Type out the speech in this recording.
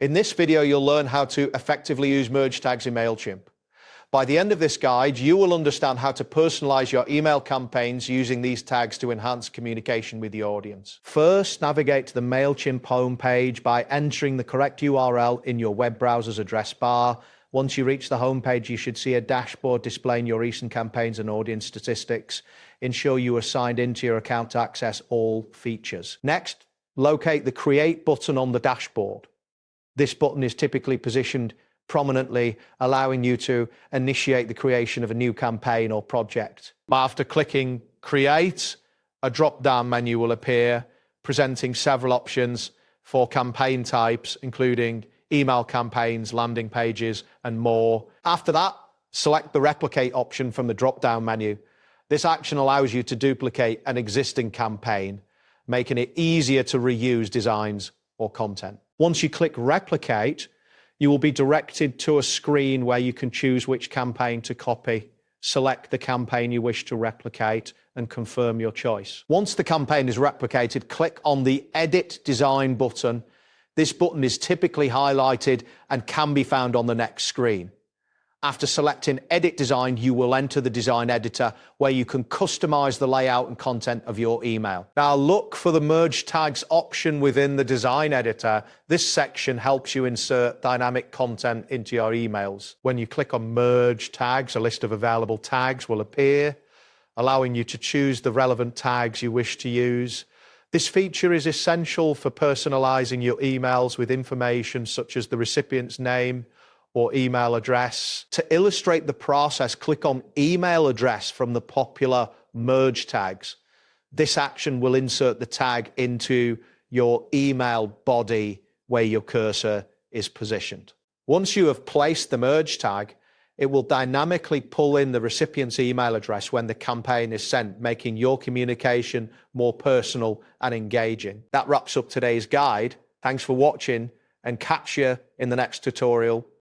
In this video, you'll learn how to effectively use merge tags in Mailchimp. By the end of this guide, you will understand how to personalize your email campaigns using these tags to enhance communication with your audience. First, navigate to the Mailchimp homepage by entering the correct URL in your web browser's address bar. Once you reach the homepage, you should see a dashboard displaying your recent campaigns and audience statistics. Ensure you are signed into your account to access all features. Next, locate the Create button on the dashboard. This button is typically positioned prominently, allowing you to initiate the creation of a new campaign or project. After clicking Create, a drop-down menu will appear, presenting several options for campaign types, including email campaigns, landing pages, and more. After that, select the Replicate option from the drop-down menu. This action allows you to duplicate an existing campaign, making it easier to reuse designs or content. Once you click Replicate, you will be directed to a screen where you can choose which campaign to copy, select the campaign you wish to replicate, and confirm your choice. Once the campaign is replicated, click on the Edit Design button. This button is typically highlighted and can be found on the next screen. After selecting Edit Design, you will enter the design editor where you can customize the layout and content of your email. Now look for the Merge Tags option within the design editor. This section helps you insert dynamic content into your emails. When you click on Merge Tags, a list of available tags will appear, allowing you to choose the relevant tags you wish to use. This feature is essential for personalizing your emails with information such as the recipient's name or email address. To illustrate the process, click on Email Address from the popular merge tags. This action will insert the tag into your email body where your cursor is positioned. Once you have placed the merge tag, it will dynamically pull in the recipient's email address when the campaign is sent, making your communication more personal and engaging. That wraps up today's guide. Thanks for watching, and catch you in the next tutorial.